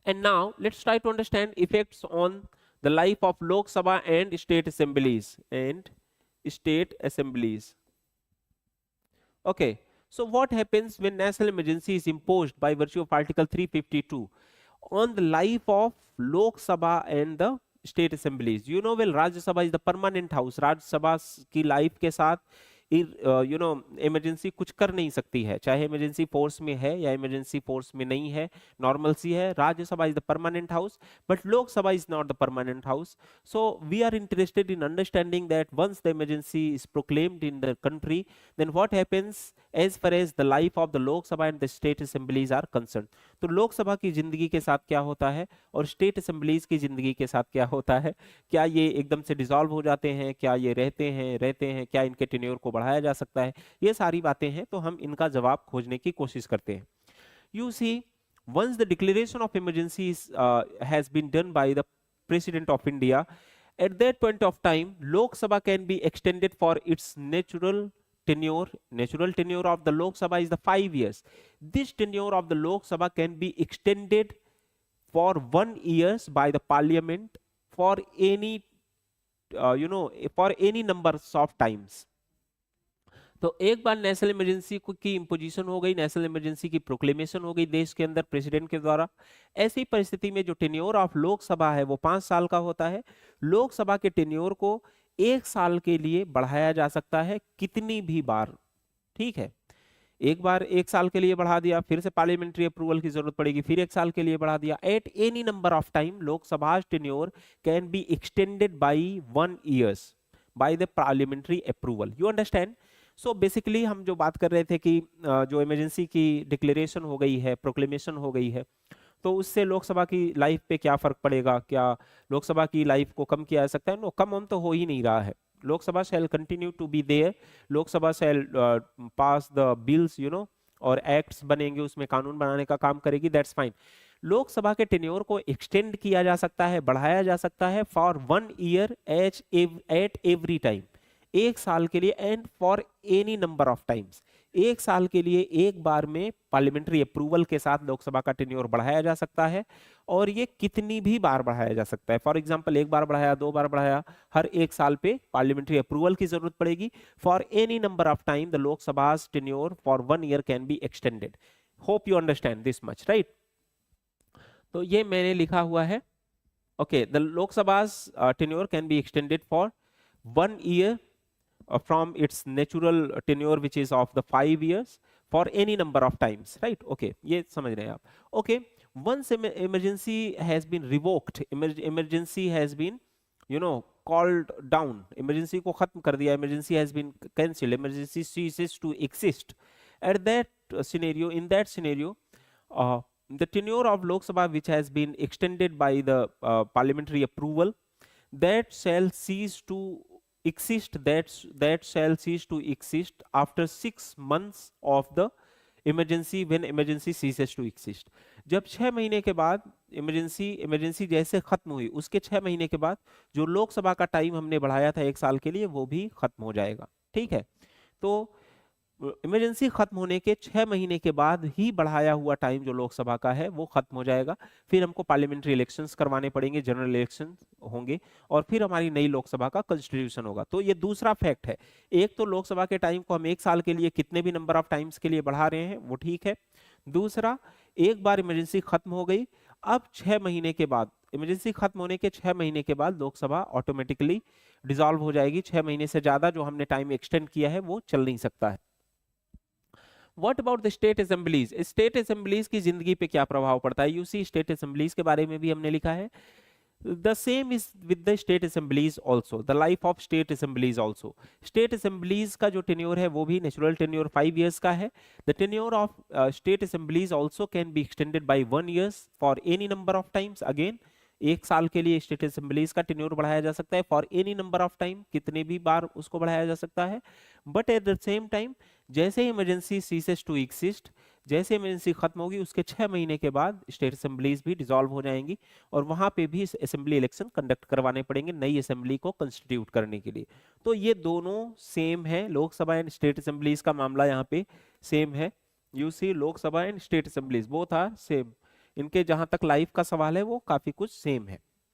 And now let's try to understand effects on the life of Lok Sabha and state assemblies Okay, so what happens when national emergency is imposed by virtue of Article 352 on the life of Lok Sabha and the state assemblies? You know, well, Rajya Sabha is the permanent house. Rajya Sabha की life के साथ emergency कुछ कर नहीं सकती है, चाहे emergency force में है या इमरजेंसी फोर्स में नहीं है, नॉर्मल सी है. Rajya Sabha is the permanent house, but Lok Sabha is not the permanent house. So we are interested in understanding that once the emergency is proclaimed in the country, then what happens as far as the life of the Lok Sabha and the state assemblies are concern. तो लोकसभा की जिंदगी के साथ क्या होता है और state assemblies की जिंदगी के साथ क्या होता है? क्या ये एकदम से डिसॉल्व हो जाते हैं? क्या ये रहते हैं? क्या इनके टेन्योर को बढ़ाया जा सकता है? ये सारी बातें हैं, तो हम इनका जवाब खोजने की कोशिश करते हैं. You see, once the declaration of emergency has been done by the President of India, at that point of time, Lok Sabha can be extended for its natural tenure. Natural tenure of the Lok Sabha is the 5 years. This tenure of the Lok Sabha can be extended for 1 year by the Parliament for any, for any numbers of times. तो एक बार national emergency की imposition हो गई, national emergency की proclamation हो गई देश के अंदर प्रेसिडेंट के द्वारा, ऐसी परिस्थिति में जो टेन्योर ऑफ लोकसभा है वो 5 साल का होता है. लोकसभा के टेन्योर को 1 साल के लिए बढ़ाया जा सकता है कितनी भी बार. ठीक है, एक बार 1 साल के लिए बढ़ा दिया, फिर से पार्लियामेंट्री अप्रूवल की जरूरत पड़ेगी, फिर 1 साल के लिए बढ़ा दिया. At any number of time Lok Sabha tenure can be extended by 1 years by the parliamentary approval. You understand? So basically हम जो बात कर रहे थे कि जो इमरजेंसी की डिक्लेरेशन हो गई है, प्रोक्लेमेशन हो गई है, तो उससे लोकसभा की लाइफ पे क्या फर्क पड़ेगा? क्या लोकसभा की लाइफ को कम किया जा सकता है? नो, कम हम तो हो ही नहीं रहा है. Lok Sabha shall continue to be there. Lok Sabha shall pass the bills, और एक्ट्स बनेंगे, उसमें कानून बनाने का काम करेगी. That's fine. लोकसभा के टेन्योर को एक्सटेंड किया जा सकता है, बढ़ाया जा सकता है for 1 year at every time, 1 साल के लिए, and for any number of times, 1 साल के लिए एक बार में पार्लियामेंट्री अप्रूवल के साथ लोकसभा का टेन्योर बढ़ाया जा सकता है. और ये कितनी भी बार बढ़ाया जा सकता है. फॉर एग्जांपल, 1 बार बढ़ाया, 2 बार बढ़ाया, हर 1 साल पे पार्लियामेंट्री अप्रूवल की जरूरत पड़ेगी. For any number of time the Lok Sabha tenure for 1 year can be extended. Hope you understand this much, right? तो ये मैंने लिखा हुआ है. Okay, the Lok Sabha tenure can be extended for 1 year from its natural tenure which is of the 5 years for any number of times, right? Okay, ये समझ रहे हैं आप. Okay, once emergency has been revoked, emergency has been called down, emergency को खत्म कर दिया, emergency has been cancelled, emergency ceases to exist. At that scenario, in that scenario, the tenure of Lok Sabha which has been extended by the parliamentary approval, that shall cease to exist, that shall cease to exist after 6 months of the emergency, when emergency ceases to exist. जब 6 महीने के बाद emergency जैसे खत्म हुई, उसके 6 महीने के बाद जो लोकसभा का टाइम हमने बढ़ाया था 1 साल के लिए, वो भी खत्म हो जाएगा. ठीक है, तो इमरजेंसी खत्म होने के 6 महीने के बाद ही बढ़ाया हुआ टाइम जो लोकसभा का है वो खत्म हो जाएगा. फिर हमको पार्लियामेंट्री इलेक्शंस करवाने पड़ेंगे, जनरल इलेक्शन होंगे, और फिर हमारी नई लोकसभा का कॉन्स्टिट्यूशन होगा. तो ये दूसरा फैक्ट है. एक तो लोकसभा के टाइम को हम 1 साल के लिए कितने भी नंबर ऑफ टाइम्स के लिए बढ़ा रहे हैं, वो ठीक है. दूसरा, एक बार इमरजेंसी खत्म हो गई, अब 6 महीने के बाद, इमरजेंसी खत्म होने के 6 महीने के बाद लोकसभा ऑटोमेटिकली डिसॉल्व हो जाएगी. 6 महीने से ज्यादा जो हमने टाइम एक्सटेंड किया है वो चल नहीं सकता है. What about the state assemblies? State assemblies की जिंदगी पे क्या प्रभाव पड़ता है? यूसी स्टेट असेंबलीज के बारे में भी हमने लिखा है. The same is with the state assemblies also, the life of state assemblies also. State assemblies का जो tenure है वो भी natural tenure 5 years का है. The tenure of state assemblies also can be extended by 1 year for any number of times. Again, 1 साल के लिए स्टेट असेंबलीज का टेन्योर बढ़ाया जा सकता है for any number of time, कितने भी बार उसको बढ़ाया जा सकता है. But at the same time, जैसे इमरजेंसी सीसेस टू एग्जिस्ट, जैसे इमरजेंसी खत्म होगी उसके 6 महीने के बाद स्टेट असेंबलीज भी डिसॉल्व हो जाएंगी, और वहां पे भी असेंबली इलेक्शन कंडक्ट करवाने पड़ेंगे नई असेंबली को कंस्टिट्यूट करने के लिए. तो ये दोनों सेम है, लोकसभा एंड स्टेट असेंबलीज का मामला यहाँ पे सेम है. You see, Lok Sabha and state assemblies both are same. इनके जहां तक लाइफ का सवाल है वो काफी कुछ सेम है।